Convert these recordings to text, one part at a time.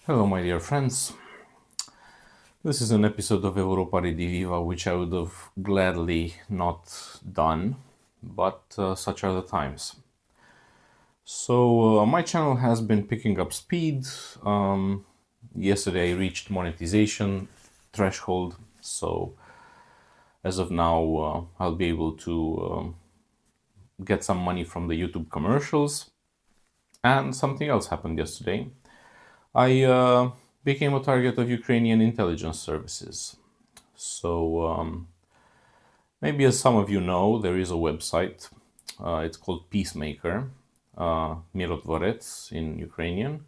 Hello, my dear friends. This is an episode of Europa Rediviva, which I would have gladly not done, but such are the times. So, my channel has been picking up speed. Yesterday, I reached monetization threshold, so as of now, I'll be able to get some money from the YouTube commercials. And something else happened yesterday. I became a target of Ukrainian intelligence services. So maybe as some of you know, there is a website. It's called Peacemaker, Mirotvorets in Ukrainian.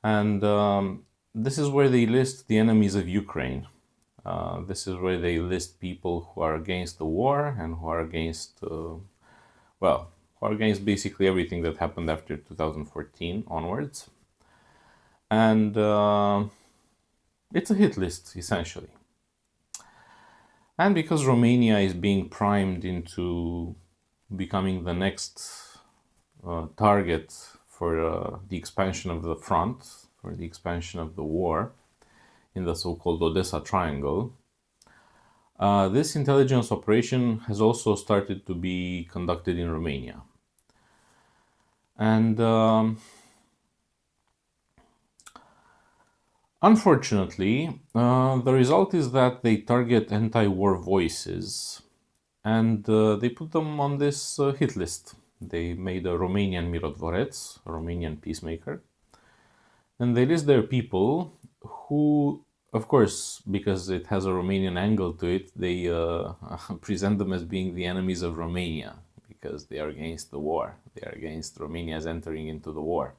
And this is where they list the enemies of Ukraine. This is where they list people who are against the war and who are against, who are against basically everything that happened after 2014 onwards. And it's a hit list, essentially. And because Romania is being primed into becoming the next target for the expansion of the front, for the expansion of the war in the so-called Odessa Triangle, this intelligence operation has also started to be conducted in Romania. And unfortunately, the result is that they target anti-war voices and they put them on this hit list. They made a Romanian Mirotvorets, a Romanian peacemaker, and they list their people who, of course, because it has a Romanian angle to it, they present them as being the enemies of Romania because they are against the war. They are against Romania's entering into the war.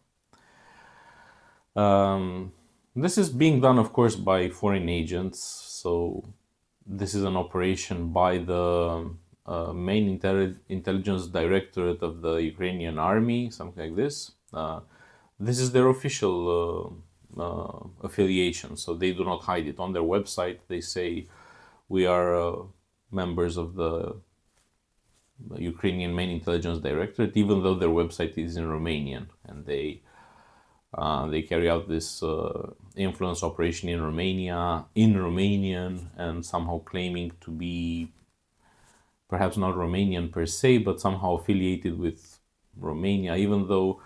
This is being done, of course, by foreign agents. So this is an operation by the main intelligence directorate of the Ukrainian army, something like this. This is their official affiliation, so they do not hide it. On their website, they say, we are members of the Ukrainian main intelligence directorate, even though their website is in Romanian, and they carry out this influence operation in Romania, in Romanian, and somehow claiming to be perhaps not Romanian per se, but somehow affiliated with Romania, even though,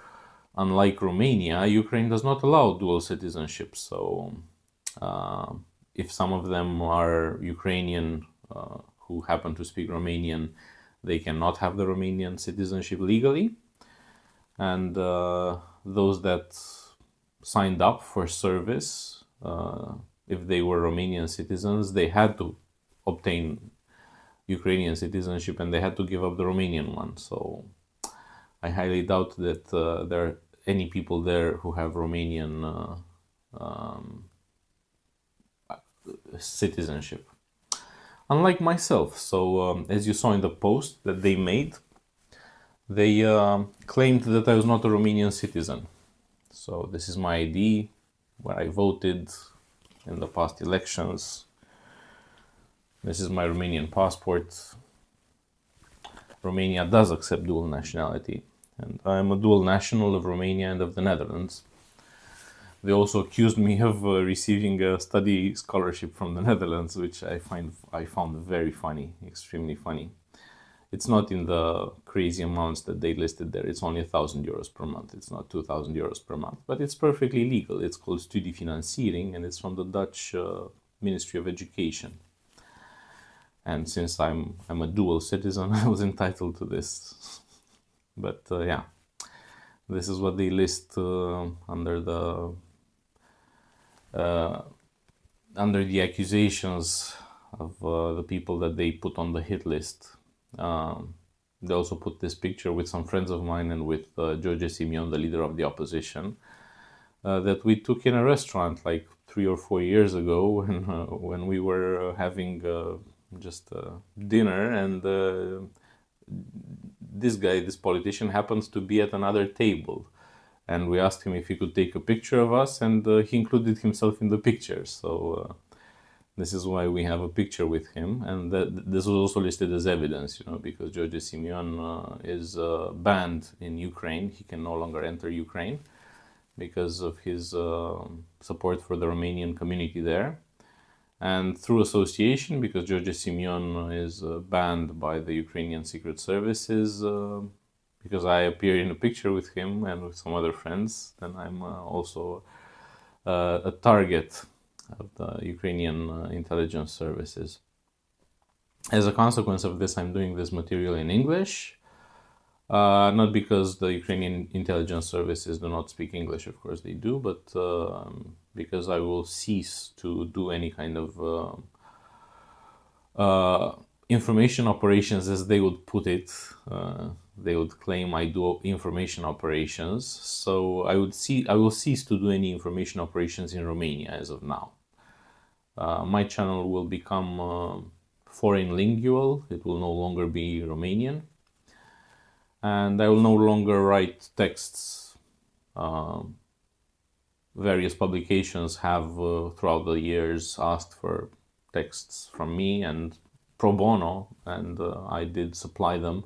unlike Romania, Ukraine does not allow dual citizenship. So if some of them are Ukrainian who happen to speak Romanian, they cannot have the Romanian citizenship legally. And those that signed up for service, if they were Romanian citizens, they had to obtain Ukrainian citizenship and they had to give up the Romanian one. So I highly doubt that there are any people there who have Romanian citizenship. Unlike myself. So as you saw in the post that they made, they claimed that I was not a Romanian citizen. So this is my ID, where I voted in the past elections. This is my Romanian passport. Romania does accept dual nationality, and I'm a dual national of Romania and of the Netherlands. They also accused me of receiving a study scholarship from the Netherlands, which I found very funny, extremely funny. It's not in the crazy amounts that they listed there. It's only €1,000 per month. It's not €2,000 per month, but it's perfectly legal. It's called Studiefinanciering, and it's from the Dutch Ministry of Education. And since I'm a dual citizen, I was entitled to this. But yeah, this is what they list under the accusations of the people that they put on the hit list. They also put this picture with some friends of mine and with George Simion, the leader of the opposition, that we took in a restaurant like 3 or 4 years ago when we were having just dinner, and this politician happens to be at another table. And we asked him if he could take a picture of us, and he included himself in the picture. So this is why we have a picture with him, and this was also listed as evidence, because George Simion is banned in Ukraine. He can no longer enter Ukraine because of his support for the Romanian community there. And through association, because George Simion is banned by the Ukrainian secret services, because I appear in a picture with him and with some other friends, then I'm also a target of the Ukrainian intelligence services. As a consequence of this, I'm doing this material in English. Not because the Ukrainian intelligence services do not speak English, of course they do, but because I will cease to do any kind of information operations, as they would put it. They would claim I do information operations. So I will cease to do any information operations in Romania as of now. My channel will become foreign lingual. It will no longer be Romanian. And I will no longer write texts. Various publications have throughout the years asked for texts from me and pro bono, and I did supply them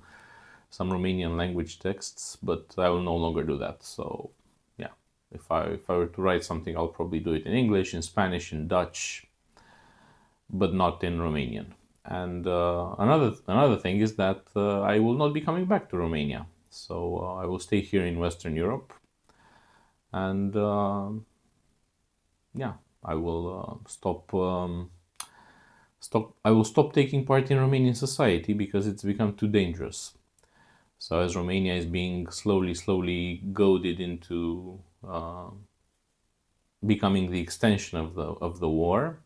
some Romanian language texts, but I will no longer do that. So yeah, if I were to write something, I'll probably do it in English, in Spanish, in Dutch, but not in Romanian. And another thing is that I will not be coming back to Romania. So I will stay here in Western Europe. And yeah, I will I will stop taking part in Romanian society because it's become too dangerous. So as Romania is being slowly goaded into becoming the extension of the war,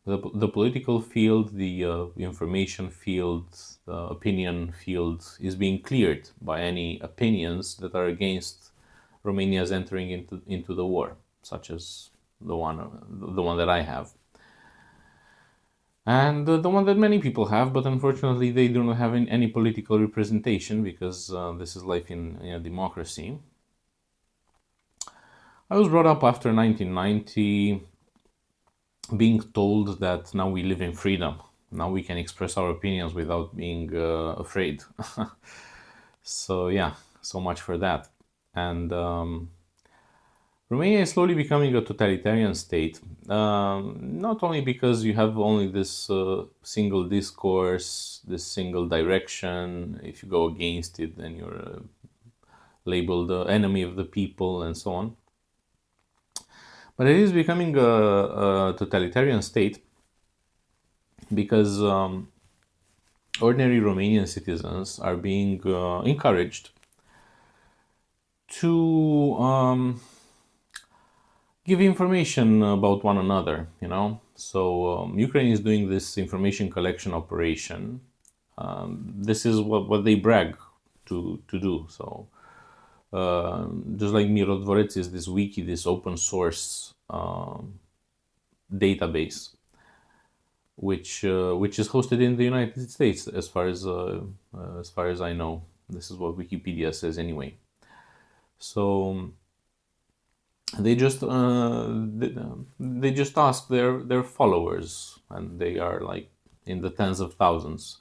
the political field, the information field, the opinion field is being cleared by any opinions that are against Romania's entering into the war, such as the one that I have, and the one that many people have, but unfortunately they do not have any political representation because this is life in a democracy. I was brought up after 1990. Being told that now we live in freedom, now we can express our opinions without being afraid. So yeah, so much for that. And Romania is slowly becoming a totalitarian state, not only because you have only this single discourse, this single direction. If you go against it, then you're labeled the enemy of the people and so on. But it is becoming a totalitarian state because ordinary Romanian citizens are being encouraged to give information about one another, you know. So Ukraine is doing this information collection operation. This is what they brag to do. So just like Mirodvorets is this wiki, this open source database, which is hosted in the United States, as far as I know. This is what Wikipedia says anyway. So they just ask their followers, and they are like in the tens of thousands.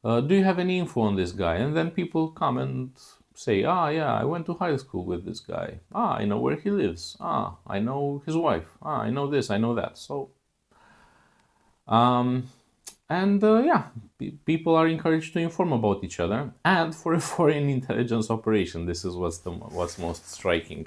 Do you have any info on this guy? And then people come and say, yeah, I went to high school with this guy. I know where he lives. I know his wife. I know this, I know that. So, people are encouraged to inform about each other. And for a foreign intelligence operation, this is what's most striking.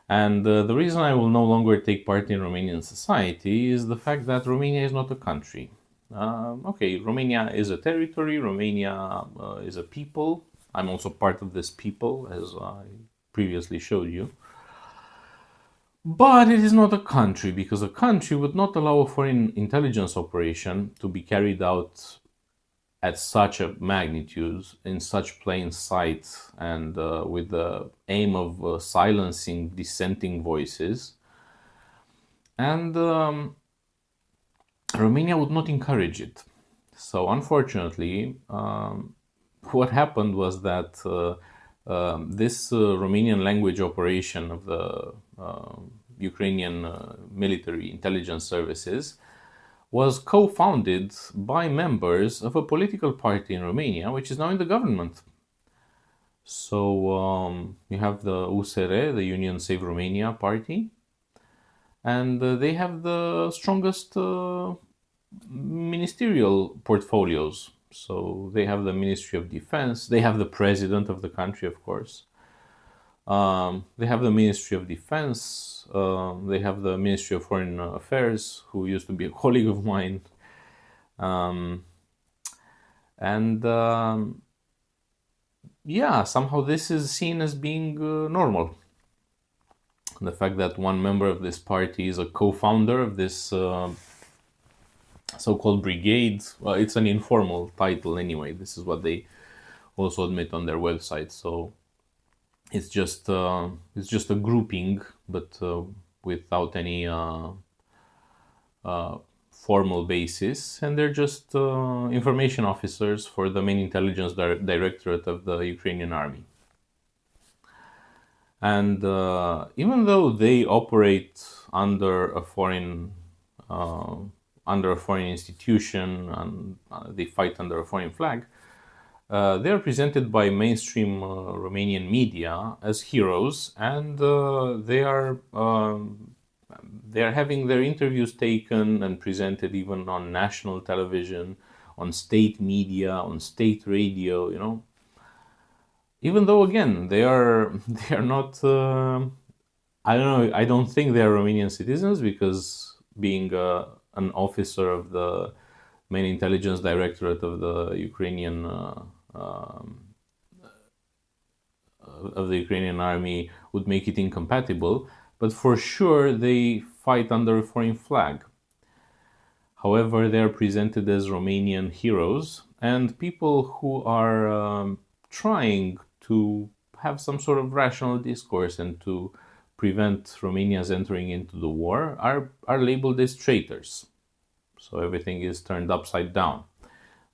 And the reason I will no longer take part in Romanian society is the fact that Romania is not a country. Okay, Romania is a territory, Romania is a people. I'm also part of this people, as I previously showed you. But it is not a country, because a country would not allow a foreign intelligence operation to be carried out at such a magnitude, in such plain sight, and with the aim of silencing dissenting voices. And Romania would not encourage it. So unfortunately, what happened was that this Romanian language operation of the Ukrainian military intelligence services was co-founded by members of a political party in Romania, which is now in the government. So you have the USR, the Union Save Romania party, and they have the strongest ministerial portfolios. So they have the Ministry of Defense, they have the president of the country, of course. They have the Ministry of Defense, they have the Ministry of Foreign Affairs, who used to be a colleague of mine. And yeah, somehow this is seen as being normal. The fact that one member of this party is a co-founder of this so-called brigade, well, it's an informal title anyway. This is what they also admit on their website. So it's just a grouping, but without any formal basis, and they're just information officers for the main intelligence directorate of the Ukrainian army. And even though they operate under a foreign institution, and they fight under a foreign flag, they are presented by mainstream Romanian media as heroes, and they are having their interviews taken and presented even on national television, on state media, on state radio. Even though again they are not. I don't know. I don't think they are Romanian citizens, because being an officer of the main intelligence directorate of the Ukrainian army would make it incompatible. But for sure, they fight under a foreign flag. However, they are presented as Romanian heroes and people who are trying to have some sort of rational discourse and to prevent Romania's entering into the war are labeled as traitors. So everything is turned upside down.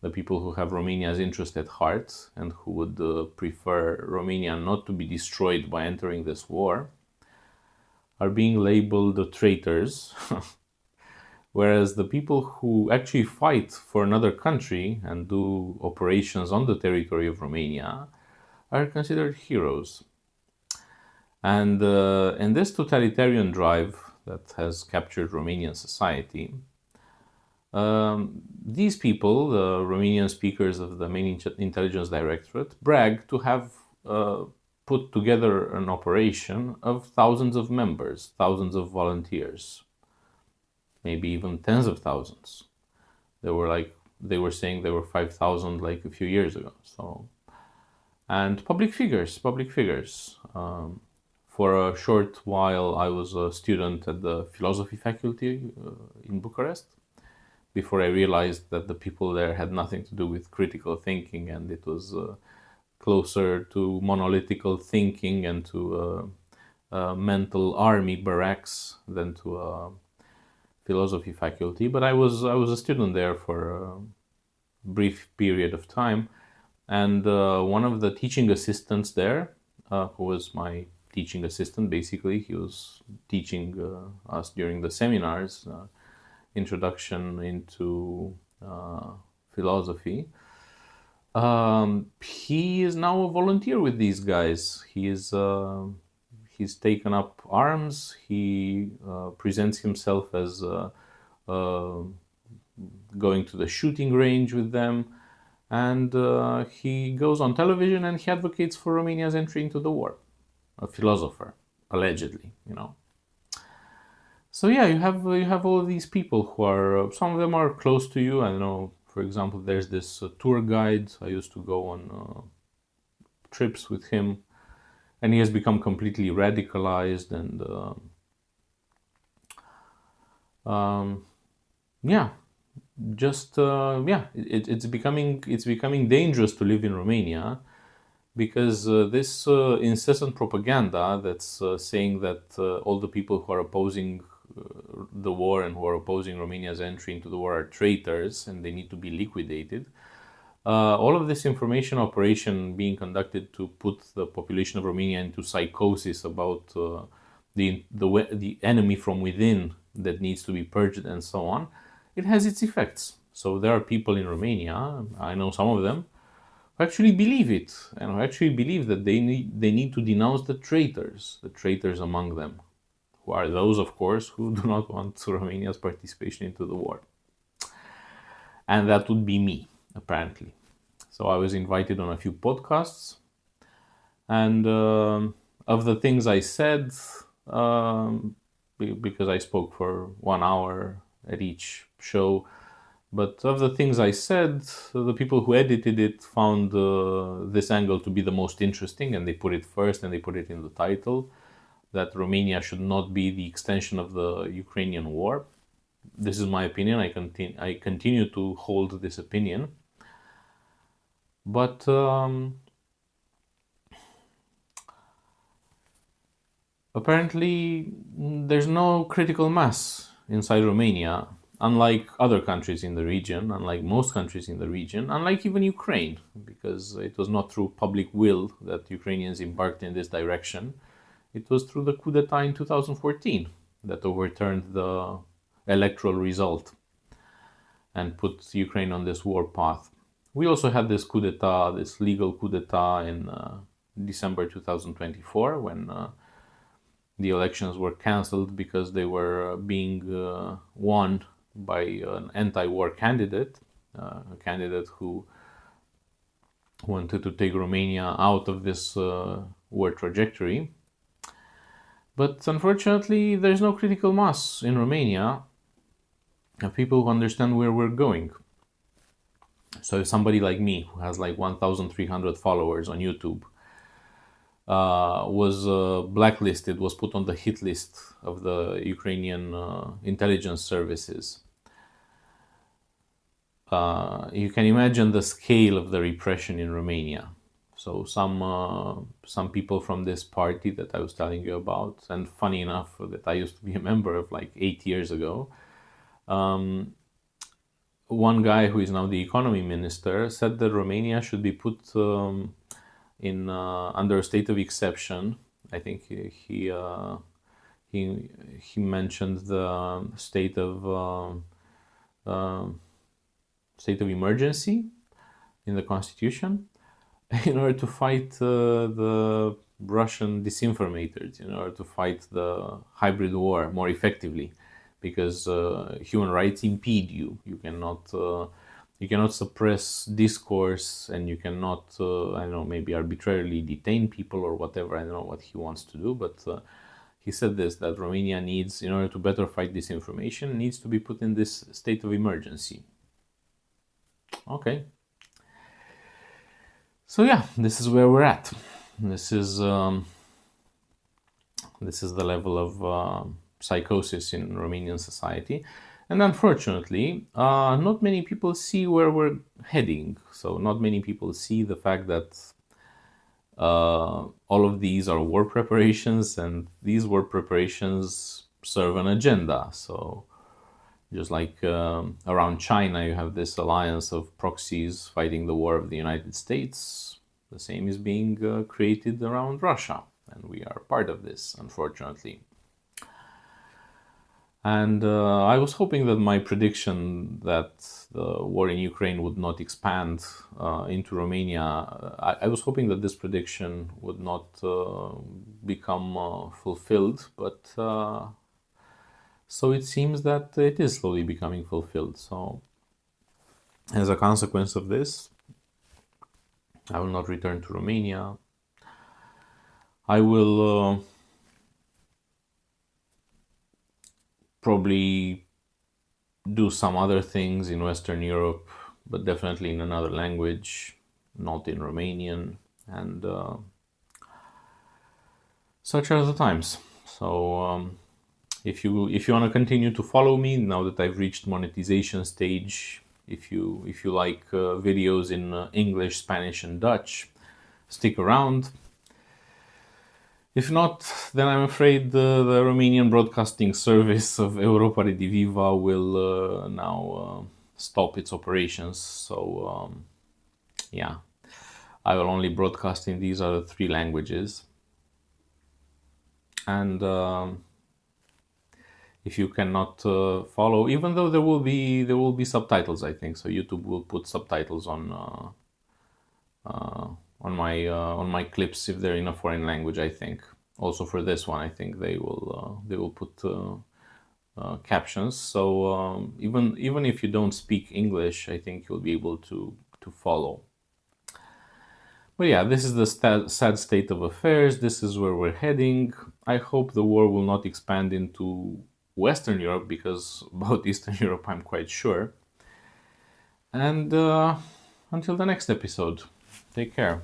The people who have Romania's interest at heart and who would prefer Romania not to be destroyed by entering this war are being labeled traitors, whereas the people who actually fight for another country and do operations on the territory of Romania are considered heroes. And in this totalitarian drive that has captured Romanian society, these people, the Romanian speakers of the main intelligence directorate, brag to have put together an operation of thousands of members, thousands of volunteers, maybe even tens of thousands. They were saying there were 5,000 like a few years ago. So, and public figures. For a short while, I was a student at the philosophy faculty in Bucharest, before I realized that the people there had nothing to do with critical thinking, and it was closer to monolithical thinking and to mental army barracks than to a philosophy faculty. But I was a student there for a brief period of time, and one of the teaching assistants there, who was my teaching assistant, basically, he was teaching us during the seminars, introduction into philosophy. He is now a volunteer with these guys. He's taken up arms. He presents himself as going to the shooting range with them, and he goes on television and he advocates for Romania's entry into the war. A philosopher, allegedly, So yeah, you have all of these people who are, some of them are close to you. I know, for example, there's this tour guide. I used to go on trips with him, and he has become completely radicalized, and it's becoming dangerous to live in Romania, because this incessant propaganda that's saying that all the people who are opposing the war and who are opposing Romania's entry into the war are traitors and they need to be liquidated. All of this information operation being conducted to put the population of Romania into psychosis about the enemy from within that needs to be purged and so on, it has its effects. So there are people in Romania, I know some of them, actually believe it, and who actually believe that they need to denounce the traitors among them, who are those, of course, who do not want Romania's participation into the war. And that would be me, apparently. So I was invited on a few podcasts, and of the things I said, because I spoke for 1 hour at each show, but of the things I said, the people who edited it found this angle to be the most interesting, and they put it first and they put it in the title, that Romania should not be the extension of the Ukrainian war. This is my opinion. I continue to hold this opinion. But apparently there's no critical mass inside Romania, unlike other countries in the region, unlike most countries in the region, unlike even Ukraine, because it was not through public will that Ukrainians embarked in this direction. It was through the coup d'etat in 2014 that overturned the electoral result and put Ukraine on this war path. We also had this coup d'etat, this legal coup d'etat in December 2024, when the elections were cancelled because they were being won by an anti-war candidate, a candidate who wanted to take Romania out of this war trajectory. But unfortunately, there's no critical mass in Romania of people who understand where we're going. So if somebody like me, who has like 1,300 followers on YouTube, was blacklisted, was put on the hit list of the Ukrainian intelligence services, you can imagine the scale of the repression in Romania. So some people from this party that I was telling you about, and funny enough that I used to be a member of like 8 years ago, one guy who is now the economy minister said that Romania should be put in under a state of exception. I think he mentioned the state of emergency in the constitution in order to fight the Russian disinformators, in order to fight the hybrid war more effectively, because human rights impede you. You cannot suppress discourse, and you cannot, I don't know, maybe arbitrarily detain people or whatever. I don't know what he wants to do, but he said this, that Romania needs, in order to better fight disinformation, needs to be put in this state of emergency. Okay. So yeah, this is where we're at. This is the level of psychosis in Romanian society. And unfortunately, not many people see where we're heading. So not many people see the fact that all of these are war preparations, and these war preparations serve an agenda. So just like around China, you have this alliance of proxies fighting the war of the United States. The same is being created around Russia, and we are part of this, unfortunately. And I was hoping that my prediction that the war in Ukraine would not expand into Romania, I was hoping that this prediction would not become fulfilled, but so it seems that it is slowly becoming fulfilled. So as a consequence of this, I will not return to Romania. I will probably do some other things in Western Europe, but definitely in another language, not in Romanian. And such are the times. So if you want to continue to follow me now that I've reached monetization stage, if you like videos in English, Spanish, and Dutch, stick around. If not, then I'm afraid the Romanian broadcasting service of Europa Rediviva will now stop its operations. So yeah, I will only broadcast in these other 3 languages. And if you cannot follow, even though there will be subtitles, I think so, YouTube will put subtitles on on my clips if they're in a foreign language. I think also for this one, I think they will put captions. So even if you don't speak English, I think you'll be able to follow. But yeah, this is the sad state of affairs. This is where we're heading. I hope the war will not expand into Western Europe, because about Eastern Europe I'm quite sure. And until the next episode, take care.